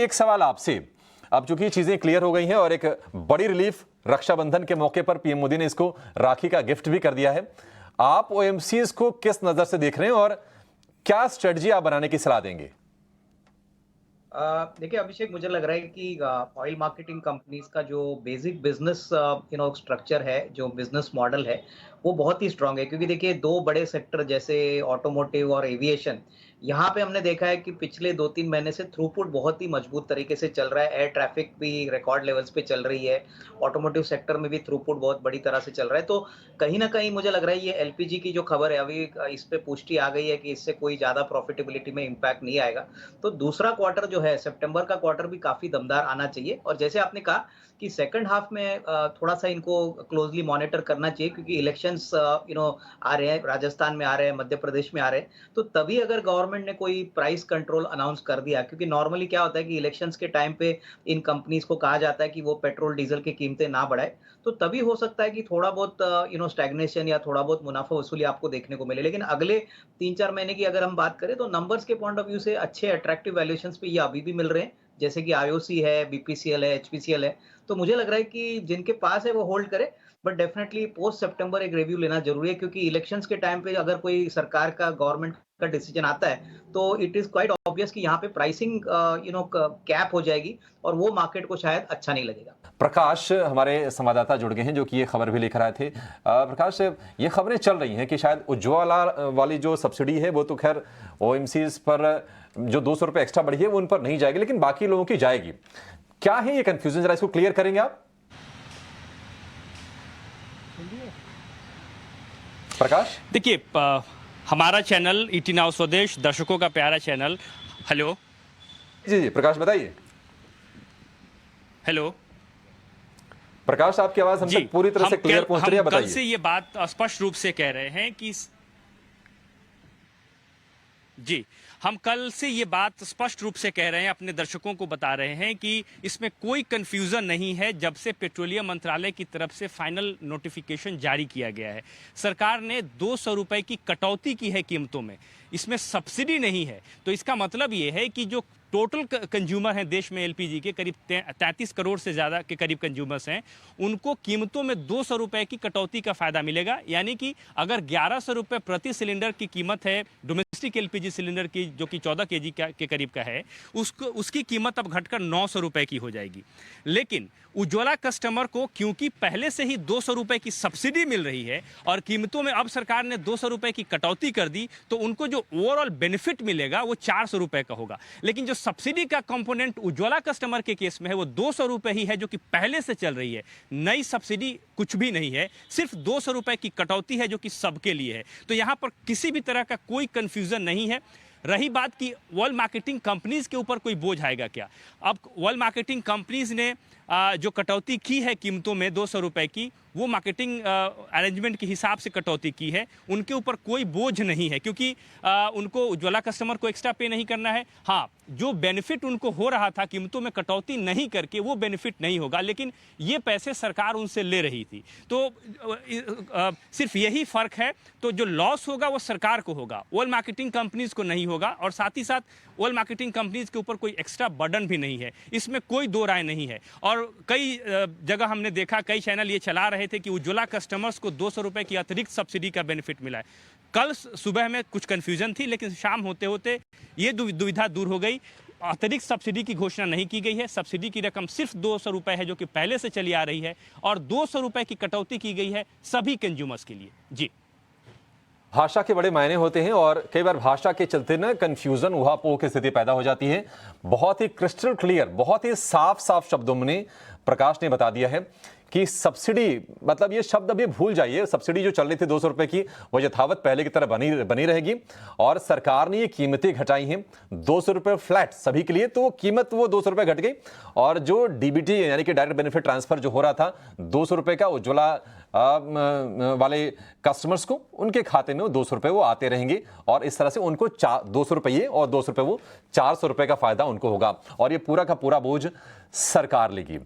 एक सवाल आपसे, अब चूंकि चीजें क्लियर हो गई हैं और एक बड़ी रिलीफ रक्षाबंधन के मौके पर पीएम मोदी ने इसको राखी का गिफ्ट भी कर दिया है, आप ओएमसीज को किस नजर से देख रहे हैं और क्या स्ट्रेटजी आप बनाने की सलाह देंगे? देखिए अभिषेक, मुझे लग रहा है कि ऑयल मार्केटिंग कंपनीज का जो बेसिक बिजनेस स्ट्रक्चर है, जो बिजनेस मॉडल है, वो बहुत ही स्ट्रांग है। क्योंकि देखिए, दो बड़े सेक्टर जैसे ऑटोमोटिव और एविएशन, यहाँ पे हमने देखा है कि पिछले 2-3 महीने से थ्रूपुट बहुत ही मजबूत तरीके से चल रहा है। एयर ट्रैफिक भी रिकॉर्ड लेवल्स पे चल रही है। ऑटोमोटिव सेक्टर में भी थ्रूपुट बहुत बड़ी तरह से चल रहा है। तो कहीं न कहीं मुझे लग रहा है ये एलपीजी की जो खबर है, अभी इस पे पुष्टि आ गई है कि इससे कोई ज़्यादा प्रॉफिटेबिलिटी में इम्पैक्ट नहीं आएगा। तो दूसरा क्वार्टर जो है, सितंबर का क्वार्टर भी काफ़ी दमदार आना चाहिए। और जैसे आपने कहा कि सेकंड हाफ में थोड़ा-सा इनको क्लोज़ली मॉनिटर करना चाहिए, क्योंकि इलेक्शंस आ रहे हैं, राजस्थान में आ रहे हैं, मध्य प्रदेश में आ रहे हैं। तो तभी अगर गवर्नमेंट ने कोई प्राइस कंट्रोल अनाउंस कर दिया, क्योंकि नॉर्मली क्या होता है कि इलेक्शंस के टाइम पे इन कंपनीज़ को कहा जाता है कि वो पेट्रोल, डीज़ल की कीमतें ना बढ़ाए। तो तभी हो सकता है कि थोड़ा बहुत स्टैग्नेशन या थोड़ा बहुत मुनाफ़ा वसूली आपको देखने को मिले। लेकिन अगले 3-4 महीने की अगर हम बात करें, तो नंबर्स के पॉइंट ऑफ व्यू से अच्छे अट्रैक्टिव वैल्यूएशंस पे ये अभी भी मिल रहे हैं। जैसे कि आईओसी है, बीपीसीएल है, एचपीसीएल है। तो मुझे लग रहा है कि जिनके पास है वो होल्ड करे, बट डेफिनिटली पोस्ट सितंबर एक रिव्यू लेना ज़रूरी है, क्योंकि इलेक्शंस के टाइम पे अगर कोई सरकार का, गवर्नमेंट का डिसीजन आता है, तो इट इज़ क्वाइट ऑब्वियस कि यहाँ पे प्राइसिंग कैप हो जाएगी और वो मार्केट को शायद अच्छा नहीं लगेगा। प्रकाश, हमारे संवाददाता जुड़ गए हैं जो कि ये खबर भी लेकर आए थे। प्रकाश, ये खबरें चल रही हैं कि शायद उज्ज्वला वाली जो सब्सिडी है वो तो खैर ओएमसीज पर जो 200 रुपए एक्स्ट्रा बढ़ी है वो उन पर नहीं जाएगी, लेकिन बाकी लोगों की जाएगी। क्या है ये कंफ्यूजन, जरा इसको क्लियर करेंगे आप? प्रकाश, देखिए, हमारा चैनल ईटी नाउ स्वदेश, दर्शकों का प्यारा चैनल। हेलो जी जी प्रकाश, बताइए। हेलो प्रकाश, आपकी आवाज हम तक पूरी तरह से क्लियर पहुंच रही है, बताइए। कल से ये बात स्पष्ट रूप से कह रहे हैं कि जी, हम कल से ये बात स्पष्ट रूप से कह रहे हैं, अपने दर्शकों को बता रहे हैं कि इसमें कोई कंफ्यूजन नहीं है। जब से पेट्रोलियम मंत्रालय की तरफ से फाइनल नोटिफिकेशन जारी किया गया है, सरकार ने 200 रुपए की कटौती की है कीमतों में, इसमें सब्सिडी नहीं है। तो इसका मतलब ये है कि जो टोटल कंज्यूमर हैं देश में एलपीजी के, करीब 33 करोड़ से ज़्यादा के करीब कंज्यूमर्स हैं, उनको कीमतों में 200 रुपए की कटौती का फ़ायदा मिलेगा। यानी कि अगर 1100 रुपये प्रति सिलेंडर की कीमत है डोमेस्टिक एलपीजी सिलेंडर की, जो कि 14 केजी के करीब का है, उसकी कीमत अब घटकर 900 रुपये की हो जाएगी। लेकिन उज्ज्वला कस्टमर को क्योंकि पहले से ही 200 रुपये की सब्सिडी मिल रही है और कीमतों में अब सरकार ने 200 रुपये की कटौती कर दी, तो उनको जो ओवरऑल बेनिफिट मिलेगा वो 400 रुपये का होगा। लेकिन जो सब्सिडी का कंपोनेंट उज्ज्वला कस्टमर के केस में है वो 200 रुपये ही है, जो कि पहले से चल रही है। नई सब्सिडी कुछ भी नहीं है, सिर्फ 200 रुपये की कटौती है, जो कि सबके लिए है। तो यहाँ पर किसी भी तरह का कोई कंफ्यूजन नहीं है। रही बात कि ऑयल मार्केटिंग कंपनीज के ऊपर कोई बोझ आएगा क्या, अब ऑयल मार्केटिंग कंपनीज ने जो कटौती की है कीमतों में 200 रुपये की, वो मार्केटिंग अरेंजमेंट के हिसाब से कटौती की है। उनके ऊपर कोई बोझ नहीं है, क्योंकि उनको उज्ज्वला कस्टमर को एक्स्ट्रा पे नहीं करना है। हाँ, जो बेनिफिट उनको हो रहा था कीमतों में कटौती नहीं करके, वो बेनिफिट नहीं होगा, लेकिन ये पैसे सरकार उनसे ले रही थी। तो सिर्फ यही फ़र्क है। तो जो लॉस होगा वो सरकार को होगा, ऑयल मार्केटिंग कंपनीज को नहीं होगा। और साथ ही साथ ऑयल मार्केटिंग कंपनीज के ऊपर कोई एक्स्ट्रा बर्डन भी नहीं है, इसमें कोई दो राय नहीं है। और कई जगह हमने देखा, कई चैनल ये चला रहे थे कि उज्ज्वला कस्टमर्स को 200 रुपये की अतिरिक्त सब्सिडी का बेनिफिट मिला है। कल सुबह में कुछ कन्फ्यूजन थी, लेकिन शाम होते होते ये दुविधा दूर हो गई। अतिरिक्त सब्सिडी की घोषणा नहीं की गई है। सब्सिडी की रकम सिर्फ 200 रुपये है, जो कि पहले से चली आ रही है, और 200 रुपये की कटौती की गई है सभी कंज्यूमर्स के लिए। जी, भाषा के बड़े मायने होते हैं और कई बार भाषा के चलते ना कंफ्यूजन, ऊहापोह की स्थिति पैदा हो जाती है। बहुत ही क्रिस्टल क्लियर, बहुत ही साफ साफ शब्दों में प्रकाश ने बता दिया है कि सब्सिडी, मतलब ये शब्द अभी भूल जाइए। सब्सिडी जो चल रही थी 200 रुपए की, वो यथावत पहले की तरह बनी रहेगी। और सरकार ने ये कीमतें घटाई हैं 200 रुपये फ्लैट सभी के लिए, तो कीमत वो 200 रुपये घट गई। और जो डीबीटी यानी कि डायरेक्ट बेनिफिट ट्रांसफर जो हो रहा था 200 रुपये का उज्ज्वला वाले कस्टमर्स को, उनके खाते में वो 200 रुपये वो आते रहेंगे। और इस तरह से उनको 200 रुपये और 200 रुपये वो 400 रुपये का फायदा उनको होगा, और ये पूरा का पूरा बोझ सरकार लेगी।